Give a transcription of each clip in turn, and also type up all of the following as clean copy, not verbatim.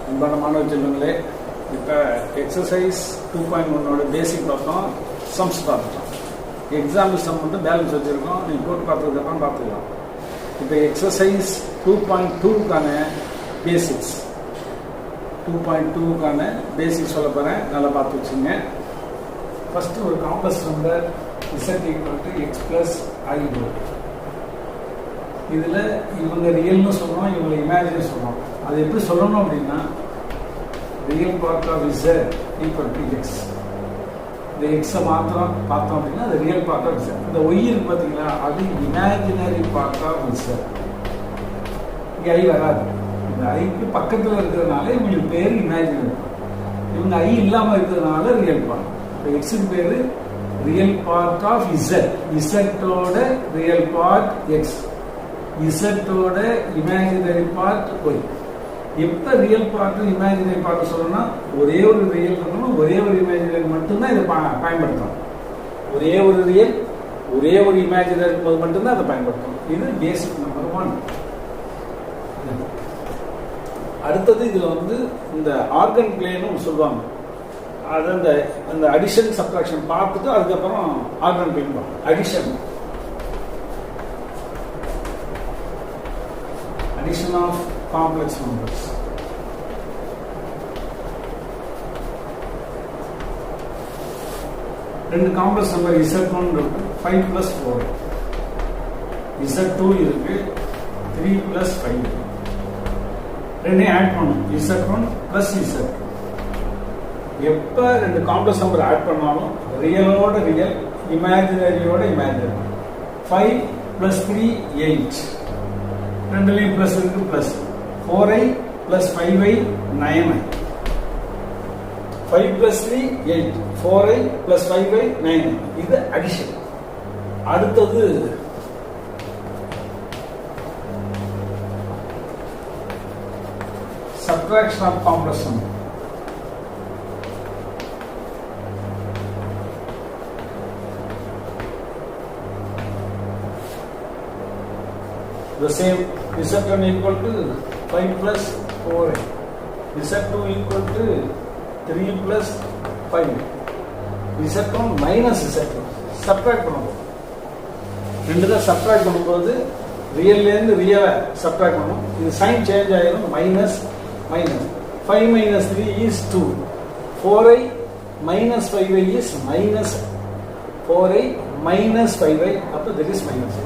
அன்பான மாணவ செல்வங்களே, இப்போ எக்ஸசைஸ் 2.1 பேசிக் பார்த்தோம், சம்ஸ் பார்த்துட்டோம். எக்ஸாம்பிள் சம் வந்து பேலன்ஸ் வச்சுருக்கோம், நீங்கள் போட்டு பார்த்துக்கலாம் பார்த்துக்கலாம். இப்போ எக்ஸசைஸ் 2.2க்கான பேசிக்ஸ் 2.2க்கான பேசிக்ஸ் சொல்ல போகிறேன், நல்லா பார்த்து வச்சுங்க. ஃபஸ்ட்டு ஒரு complex number z = x + i. இதில் இவங்க ரியல்னு சொல்கிறோம், இவங்களை இமேஜினரி சொல்கிறோம். அது எப்படி சொல்லணும் அப்படின்னா, real part of z = x. இந்த எக்ஸை மாத்திரம் பார்த்தோம் அப்படின்னா அது ரியல் பார்ட் ஆஃப் z. இந்த ஒய் இருக்கு பார்த்தீங்களா, அது இமேஜினரி பார்ட் ஆஃப் z. இங்கே ஐ வராது. இந்த ஐக்கு பக்கத்தில் இருக்கிறதுனால இவங்களுக்கு பேர் இமேஜினரி பார்ட். இவங்க ஐ இல்லாமல் இருக்கிறதுனால ரியல் பார்ட். இப்போ எக்ஸுக்கு பேர் ரியல் பார்ட் ஆஃப் z. z-ஓட ரியல் பார்ட் எக்ஸ், z-ஓட இமேஜினரி பார்ட் ஒய். எப்போ ரியல் பார்ட் இமேஜினரி பார்ட் சொல்லணும்னா, ஒரே ஒரு ரியல் இருக்கணும், ஒரே ஒரு இமேஜினரி மட்டும்தான் இதை பயன்படுத்தணும். ஒரே ஒரு ரியல், ஒரே ஒரு இமேஜினரி இருக்கும்போது மட்டும்தான் அதை பயன்படுத்தணும். இது பேசிக் நம்பர் 1. அடுத்தது இதில் வந்து இந்த ஆர்கன் பிளேன்னு சொல்லுவாங்க. அது அந்த அடிஷன் சப்ட்ராக்ஷன் பார்த்துட்டு அதுக்கப்புறம் ஆர்கன் பிளேன் பார்ப்போம். addition of complex numbers. ரெண்டு காம்ப்ளெக்ஸ் நம்பர் z1 இருக்கு, 5 + 4. z2 இருக்கு, 3 + 5. ரெண்டையும் ஆட் பண்ணணும், z1 + z2. எப்ப ரெண்டு காம்ப்ளெக்ஸ் நம்பர் ஆட் பண்ணாலும் ரியலோட ரியல், இமேஜினரியோட இமேஜினரி. 5 + 3 8. ரெண்டுலையும் பிளஸ் இருக்கு, plus 4i + 5i 9i. 5 + 3 8, 4i + 5i 9i. இது அடிஷன். அடுத்தது subtraction of complex number. The same, z1 = 5 + 4i, z2 = 3 + 5, z1 - z2. Subtract பண்ணுவோம். ரெண்டு தான் சப்ட்ராக்ட் பண்ணும்போது ரியல்லேருந்து ரியலை சப்ட்ராக்ட் பண்ணுவோம். இது சைன் சேஞ்ச் ஆகிடும், minus minus. 5 - 3 = 2. 4i - 5i is minus 4i - 5i. அப்போ that is minus.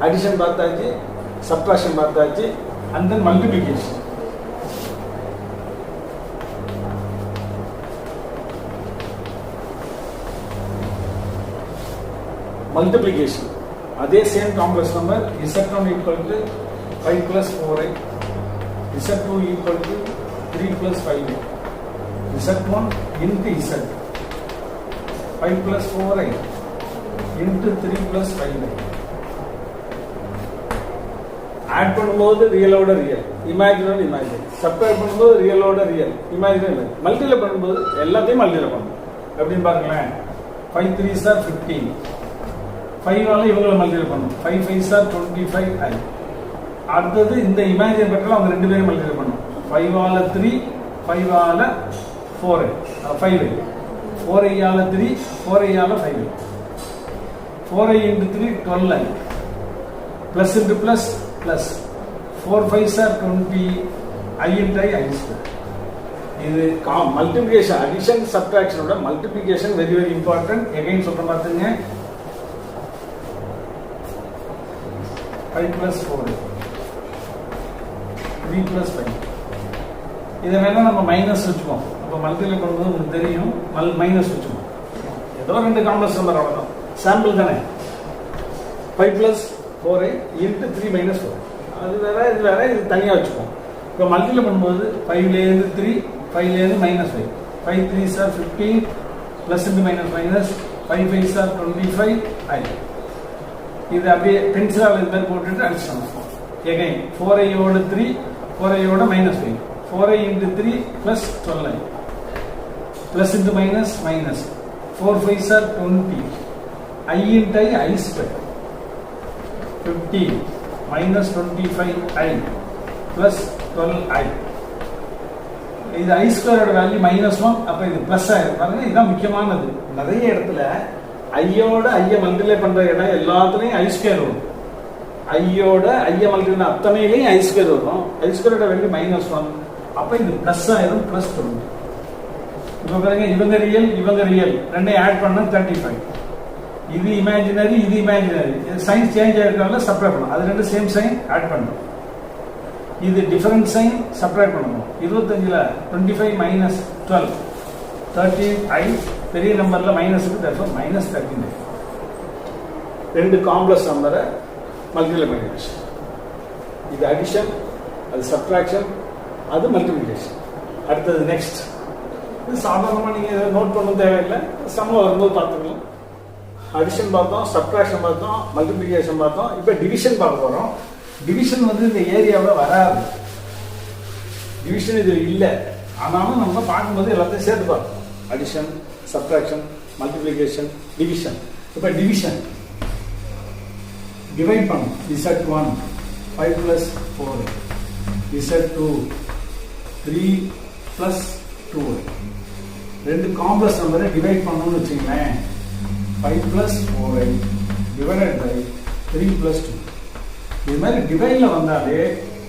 அடிஷன் பார்த்தாச்சு, சப்ட்ராக்ஷன் பார்த்தாச்சு, and then multiplication. Multiplication. அதே same complex number z1 = 5 + 4i, z2 = 3 + 5i, z1 × z, 5 + 4i × 3 + 5i. Add பண்ணும்போது ரியலோட real, imaginary imaginary. Subtract பண்ணும்போது ரியலோட real, imaginary. Multiply பண்ணும்போது எல்லாத்தையும் multiply பண்ணணும். எப்படின்னு பாருங்களேன். 5 × 3 = 15. 5ஆல இவங்களை மல்டிப்ளை பண்ணணும். 5 × 5 = 25i. அடுத்தது இந்த இமேஜினரி பக்கம் அவங்க ரெண்டு பேரும் மல்டிப்ளை பண்ணணும். 5ஆல 3, 5ஆல 4i, 5i. 4i-ஆல 3, 4i-ஆல 5i. 4i × 3 12i. Plus into plus, plus 4 × 5 = 20, i × i². இது மல்டிபிகேஷன், அடிஷன் சப்ட்ராக்ஷனோட multiplication very very important. Again சொல்ற பார்த்துங்க. 5 + 4, 3 + 5. இதை வேணா நம்ம மைனஸ் வச்சுப்போம். அப்போ மல்டிப்ளை பண்ணும்போது உங்களுக்கு தெரியும், மைனஸ் வச்சுப்போம். ஏதோ ரெண்டு காம்ப்ளெக்ஸ் நம்பர் அவ்வளோதான், சாம்பிள் தானே. 5 + 4i × 3 - 4. அது வேற, இது வேற, இது தனியாக வச்சுப்போம். இப்போ மல்டிப்ளை பண்ணும்போது 5லேருந்து 3, 5லேருந்து -5. 5 × 3 = 15, plus into minus minus, 5 × 5 = 25i. இது அப்படியே பென்சிலால் இது மாதிரி போட்டுட்டு அடிச்சிடணும். எகைன் 4i-ஓட 3, 4i-ஓட -5, 4i × 3 + 12i, plus into minus minus, 4 × 5 = 20, i × i². 15 - 25i + 12i. 12i. இது ஐ ஸ்கொயரோட வேல்யூ -1, அப்போ இது ப்ளஸ் ஆயிரும். பாருங்க, இதுதான் முக்கியமானது. நிறைய இடத்துல ஐயோட ஐய மல்டிப்ளை பண்ற இடம் எல்லாத்துலயும் ஐ ஸ்கொயர் வரும். ஐயோட ஐய மல்டிப்ளை அத்தனையிலையும் ஐ ஸ்கொயர் வரும். ஐ ஸ்கொயரோட வேல்யூ -1, அப்போ இது ப்ளஸ் ஆயிரும், +20. இப்போ பாருங்க, இவங்க ரியல் ரெண்டையும் ஆட் பண்ணா 35. இது இமேஜினரி, இது இமேஜினரி. சைன் சேஞ்ச் ஆயிருக்கனால செப்பரேட் பண்ணணும். அது ரெண்டு சேம் சைன் ஆட் பண்ணணும். இது டிஃபரண்ட் சைன் செப்பரேட் பண்ணணும். 25ல 25 - 12 13i, பெரிய நம்பர்ல மைனஸுக்கு தர்ஃபோர் -13. ரெண்டு காம்ப்ளெக்ஸ் நம்பரை மல்டிப்ளை பண்ணிடுச்சு. இது அடிஷன், அது சப்ட்ராக்ஷன், அது மல்டிப்ளிகேஷன். அடுத்தது நெக்ஸ்ட். இது சாதாரணமாக நீங்கள் நோட் பண்ண தேவையில்லை, சம்மில் வரும்போது பார்த்துக்கலாம். அடிஷன் பார்த்தோம், சப்ட்ராக்ஷன் பார்த்தோம், மல்டிப்ளிகேஷன் பார்த்தோம். இப்போ டிவிஷன் பார்க்க போகிறோம். டிவிஷன் வந்து இந்த ஏரியாவில் வராது. டிவிஷன் இது இல்லை, ஆனாலும் நம்ம பார்க்கும்போது எல்லாத்தையும் சேர்த்து பார்ப்போம். Addition, subtraction, multiplication, division. இப்போ டிவிஷன் டிவைட் பண்ணும். Z1 5 + 4, Z2 3 + 2. ரெண்டு காம்ப்ளெக்ஸ் நம்பரை டிவைட் பண்ணணும்னு வச்சுங்களேன். 5 + 4 டிவைடட் பை 3 + 2. இது மாதிரி டிவைட்ல வந்தாலே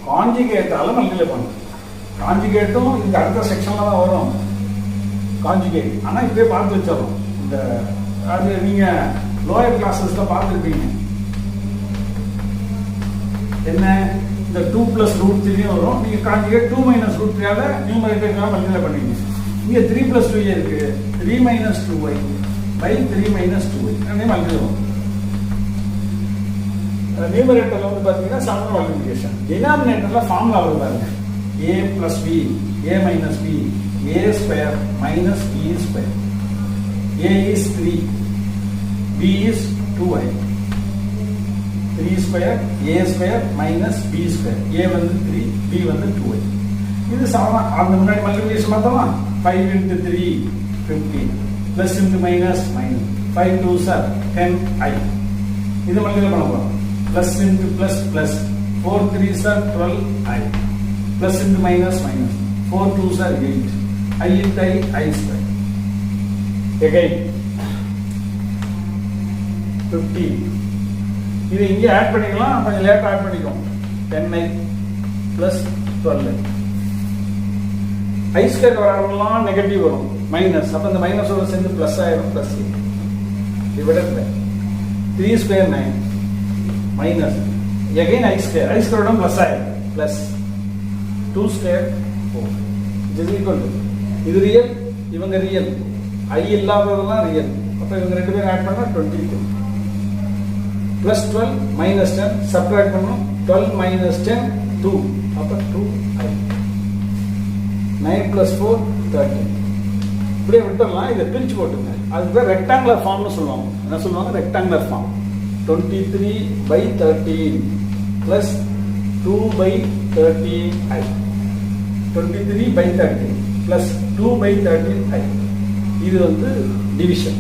கான்ஜுகேட்டால மல்டிப்ளை பண்ணணும். கான்ஜுகேட்டும் இந்த அடுத்த செக்ஷன்ல தான் வரும். கான்ஜுகேட் ஆனா இப்பவே பார்த்து வச்சிடணும். இந்த அது நீங்க லோயர் கிளாஸஸ்ல பார்த்துருப்பீங்க. என்ன, இந்த 2 + √3 வரும். நீங்க கான்ஜுகேட் 2 - √3ஆல நியூமரேட்டர்ல மல்டிப்ளை பண்ணுவீங்க. இங்க 3 + 2 இருக்கு. 3 - 2y by 3 - 2y அப்படியே மல்டிப்ளை பண்ணும். நியூமரேட்டர்ல வந்து பாத்தீங்கன்னா சம் மல்டிப்ளிகேஷன். டினாமினேட்டர்ல ஃபார்முலா வரும் பாருங்க. a + b, a - b, a² - b². a is 3, b is 2y, 3² a² - b². a வந்து 3, b வந்து 2y. இது சமமா அந்த முன்னாடி மல்டிப்ளிகேஷன் பார்த்தோமா. 5 × 3 15 + × -, 5 2s are 10i. இது மல்டிப்ளை பண்ண போறோம். +× +, 4 3s are 12i, + × -, 4 2s are 8, i × i². again 15. இது இங்கே ஆட் பண்ணிக்கலாம், கொஞ்சம் late add பண்ணிக்கோம். 10i + 12i. i² வரலாம், நெகட்டிவ் வரும், மைனஸ். அப்ப இந்த மைனஸோட சேர்ந்து பிளஸ் ஆயிரும். +8 divided by 3² 9 minus again i² plus I plus 2² 4 which is equal to இது ரியல், இவங்க ரியல், I இல்லாததெல்லாம் ரியல். அப்ப இவங்க ரெண்டு பேரும் ஆட் பண்ணா 22 plus 12 minus 10 சப்ட்ராக்ட் பண்ணனும். 12 minus 10 2, அப்ப 2i. 9 plus 4 13. இப்படியே விட்டுறலாம். இதை பிரிச்சு போட்டுங்க. அதுக்கு ரெக்டாங்குலர் ஃபார்ம்னு சொல்லுவாங்க. என்ன சொல்லுவாங்க? Rectangular form. 23/13 plus 2/13i. 23/13 plus 2/13i. இது வந்து டிவிஷன்.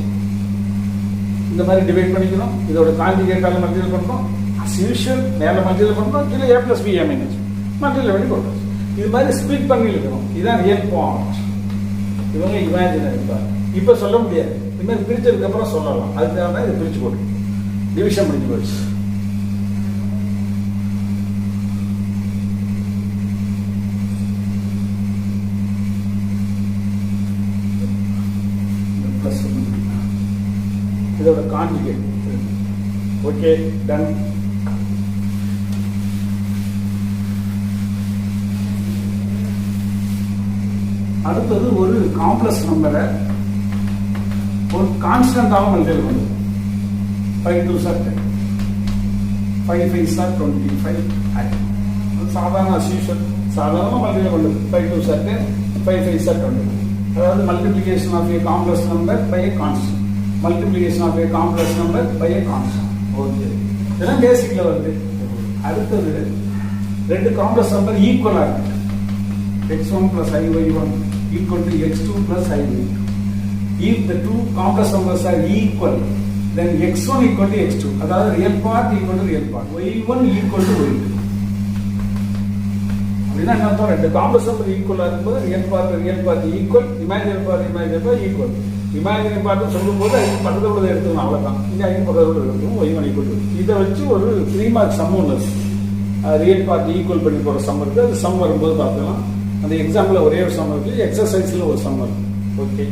இந்த மாதிரி டிவைட் பண்ணிக்கணும். இதோட கான்ஜுகேட்டால மல்டிப்ளை பண்ணணும். as usual மேல மல்டிப்ளை பண்ணணும், கீழே a plus b a minus multiply பண்ணி போடணும். இது மாதிரி ஸ்ப்ளிட் பண்ணி எழுதணும். இதுதான் ரியல் பாயிண்ட். இவங்க இமேஜினரி பாயிண்ட். இப்ப சொல்ல முடியாது. இது மாதிரி பிரிச்சதுக்கு அப்புறம் சொல்லலாம். அதுக்காக தான் இதை பிரிச்சு போட்டு டிவிஷன் முடிஞ்சு போச்சு. இதோட கான்ஜுகேட். Okay, ton. அடுத்தது ஒரு காம்ப்ளெக்ஸ் நம்பரை ஒரு கான்ஸ்டன்டாக மல்டிப்ளை பண்ணுது. 5 2s are 10, 5 5s are 25i. சாதாரண அஸ்யூஷன் சாதாரண மல்டிப்ளை பண்ணுது. 5 2s are 10, 5 5s are 25. அதாவது multiplication of a complex number by a constant. Multiplication of a complex number by a constant. Okay, இதெல்லாம் பேசிக்ல வருது. அடுத்தது ரெண்டு காம்ப்ளெக்ஸ் நம்பர் ஈக்குவலா இருக்கு. x1 plus iy1 equal to x2 plus iy2. If the two complex numbers are equal, then x1 equal to x2. அதாவது real part equal to real part. y1 equal to y2. அப்படின்னா என்ன அர்த்தம்? ரெண்டு complex number ஈக்குவலாக இருக்கும்போது real part equal, imaginary part equal. Imaginary part சொல்லும்போது 5 பக்கத்தோட எடுத்துக்கணும், அவ்வளோதான். இங்கே 5 பக்கத்தோட எடுத்துக்கணும், y1 ஈக்குவல். இதை வச்சு ஒரு 3 மார்க் சம் ஒன்று ரியல் பார்ட் ஈக்குவல் பண்ணி போகிற சம் இருக்குது. அது சம் வரும்போது பார்க்கலாம். அந்த எக்ஸாம்பிள் ஒரே ஒரு சம் இருக்குது, எக்ஸசைஸில் ஒரு சம் இருக்குது. ஓகே,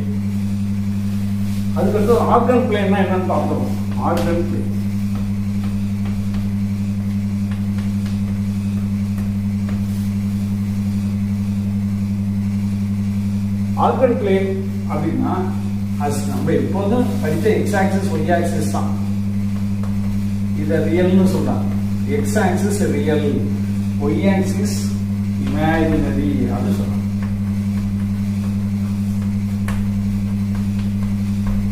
அதுக்கடுத்து ஆர்கன் பிளேன்னா என்னன்னு பார்க்கணும். ஆர்கன் பிளேன் ஆர்கன் பிளேன் அப்படின்னா நம்ம எப்போதும் படித்த எக்ஸ் ஆக்சிஸ் ஒய் ஆக்சிஸ் தான். இதை ரியல்னு சொல்றாங்க. X axis real, y axis imaginary அப்படின்னு சொல்றாங்க.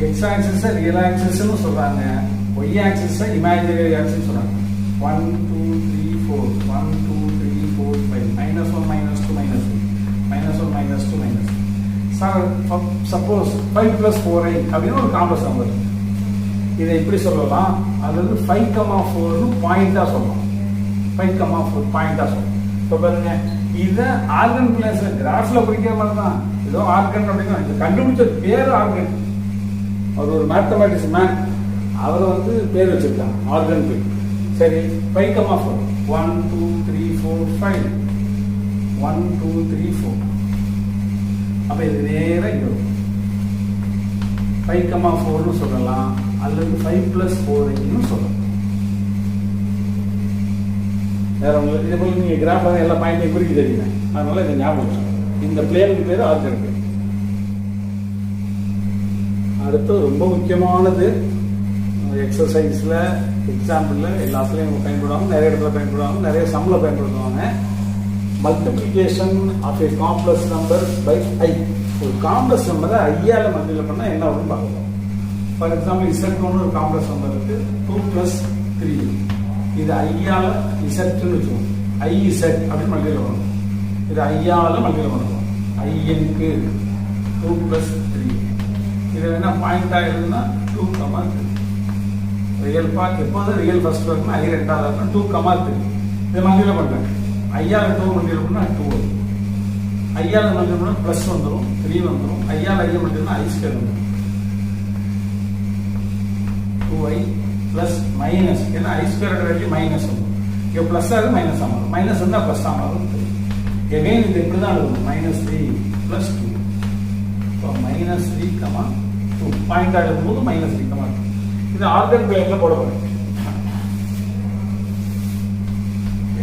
எக்ஸ் ஆக்சிஸ் ரியல் ஆக்சிஸ்னு சொல்றாங்க, ஒய் ஆக்சிஸ் இமேஜினரி ஆக்சிஸ் சொல்றாங்க. 1 2 3 4 1 2 3 4 5 -1 -2 -3 -1 -2 -3. சப்போஸ் 5 + 4i அப்படின்னு ஒரு காம்ப்ளெக்ஸ் நம்பர், இதை எப்படி சொல்லலாம்? அதாவது 5,4 பாயிண்டா சொல்லலாம். 5,4 பாயிண்டா சொல்லலாம். இப்போ பாருங்க, இதை ஆர்கன் பிளேஸ் கிராஃப்ல குறிக்கிற மாதிரி தான். ஏதோ ஆர்கன் அப்படின்னா இது கண்டுபிடிச்ச பேர் ஆர்கன். அவர் ஒரு மேத்தமேட்டிக்ஸ் மேன், அவரை வந்து பேர் வச்சிருக்காங்க ஆர்கன் பிளேன். சரி, 5,4 1 2 3 4 5 1 2 3 4. அப்ப இது நேரம் இங்க 5,4 சொல்லலாம், அல்லது 5 + 4 சொல்லலாம். வேற உங்களுக்கு இதே போல நீங்க கிராஃப்ல எல்லா பாயிண்டையும் குறிக்க தெரியுங்க, அதனால இதை ஞாபகம். இந்த பிளேனுக்கு பேர் ஆர்கன் பிளேன். அடுத்து ரொம்ப முக்கியமானது, எக்ஸசைஸ்ல எக்ஸாம்பிள்ல எல்லாத்துலயும் பயன்படுவாங்க, நிறைய இடத்துல பயன்படுவாங்க, நிறைய சம்ல பயன்படுத்துவாங்க. Multiplication of a complex number by i. ஒரு காம்ப்ளெக்ஸ் நம்பரை ஐயால மல்டிப்ளை பண்ணா என்ன வரும்னு பார்க்கலாம். ஃபார் எக்ஸாம்பிள் Z1 ஒரு காம்ப்ளெக்ஸ் நம்பர் இருக்கு, 2 + 3. இது ஐயால இசட்னு வச்சுக்கோங்க, IZ அப்படின்னு மல்டிப்ளை பண்ணணும். இது ஐயால மல்டிப்ளை பண்ணணும். ஐயனுக்கு 2 + 3. இது என்ன பாயிண்டா எழுதுனா 2,3. ரியல் பார்ட் எப்போதும் ரியல் ஃபர்ஸ்ட் வரணும், ஐ ரெண்டாவது வரணும், 2,3. இதை மல்டிப்ளை பண்றேன். ஐயால 2 மல்டிப்ளை பண்ணா 2 வரும். ஐயால மல்டிப்ளை பண்ணா ப்ளஸ் வந்துடும், 3 வந்துடும். ஐயால ஐயா மல்டிப்ளை I² வந்துடும். 2i ப்ளஸ் மைனஸ், ஏன்னா I² வேல்யூ மைனஸ் வந்துடும். இங்கே ப்ளஸ் ஆகுது மைனஸ் ஆகும், மைனஸ் இருந்தால் ப்ளஸ் ஆகும். எகைன் இது இப்படி தான் இருக்கும், -3 + 2. இப்போ -3, 2 பாயிண்ட் ஆகும்போது -3, 2. இது ஆர்கன் பிளேன்ல போட போறேன்.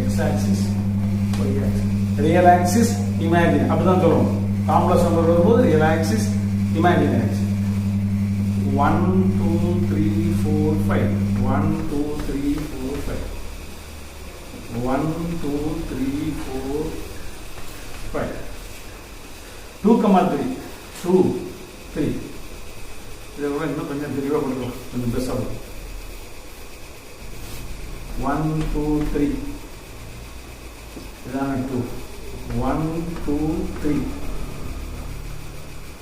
X axis, y axis, real axis, imaginary அப்படிதான் சொல்லுவோம். காம்ப்ளெக்ஸ் நம்பர் வரும்போது ரியல் ஆக்சிஸ், இமேஜினரி ஆக்சிஸ். 1 2 3 4 5 1 2 3 4 5 1 2 3 4 5 2,3 2 3. இதை கூட இன்னும் கொஞ்சம் தெளிவாக கொடுக்கலாம், கொஞ்சம் பெருசாக. 1 2 3 இதான 2 1 2 3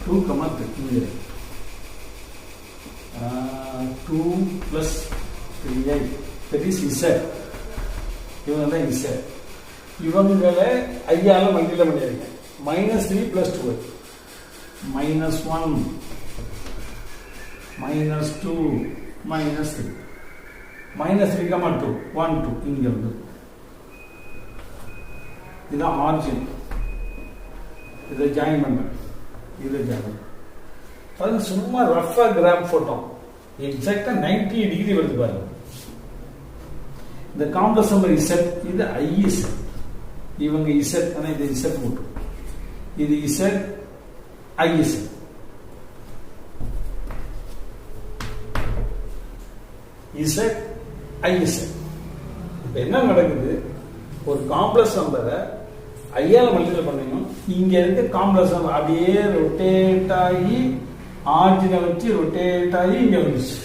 2,3. 2 + 3i, that is Z. இவங்க தான் Z. இவங்களை ஐயால மல்டிப்ளை பண்ணிருக்கேன். -3 + 2i, -1 -2 -3 -3,2 1 2 இங்க வந்து இதுதான் ஆர்ஜின். இதை ஜாயின் பண்றேன், இதை ஜாயின் பண்ண சும்மா ரஃபா கிராப் போட்டோம். எக்ஸாக்டா 90 டிகிரி வருது பாருங்க. இந்த காம்ப்ளெக்ஸ் நம்பர் Z, இது IZ. இவங்க Z, ஆனா இது Z போட்டு, இது Z IZ. Z IZ. இப்ப என்ன நடக்குது? ஒரு காம்ப்ளெக்ஸ் நம்பரை ஐயால மல்டிப்ளை பண்ணணும். இங்க இருக்க காம்ப்ளெக்ஸ் நம்பர் அப்படியே ரொட்டேட் ஆகி ஆர்ஜினை வச்சு ரொட்டேட் ஆகி இங்க வந்துச்சு.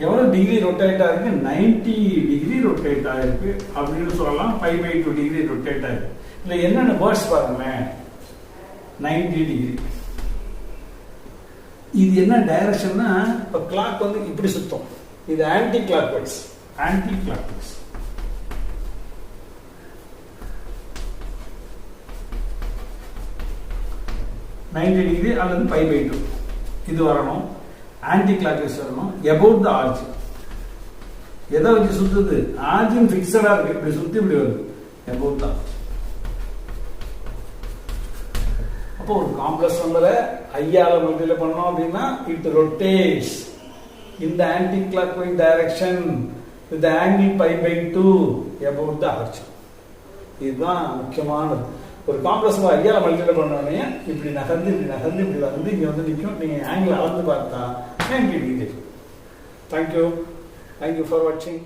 எவ்வளவு டிகிரி ரொட்டேட் ஆயிருக்கு? 90 டிகிரி ரொட்டேட் ஆயிருக்கு அப்படின்னு சொல்லலாம். 5/2 டிகிரி ரொட்டேட் ஆயிருக்கு. இல்ல என்னென்ன வேர்ட்ஸ் பாருங்களேன். 90 டிகிரி. இது என்ன டைரக்ஷன்னா, இப்ப கிளாக் வந்து இப்படி சுத்தம், இது anticlockwise. Anticlockwise 90 degree அல்லது π/2 இது வரணும். ஆன்டி கிளாக் வைஸ் வரணும். About the origin. எதை வச்சு சுத்துது? ஆர்ஜின் ஃபிக்ஸடா இருக்கு, இப்படி சுத்தி இப்படி வருது. About the org. அப்போ ஒரு காம்ப்ளெக்ஸ் நம்பரை ஐயால மல்டிப்ளை பண்ணோம் அப்படின்னா it rotates in the anti-clockwise direction with the angle π/2 about the arch. இதுதான் முக்கியமானது. ஒரு காம்ப்ளெக்ஸ் ஐயால மல்டிப்ளை பண்ணோடனே இப்படி நகர்ந்து இப்படி வந்து இங்க வந்து நிற்கும். நீங்க ஆங்கிள் அளந்து பார்த்தா 90 டிகிரி. தேங்க்யூ ஃபார் வாட்சிங்.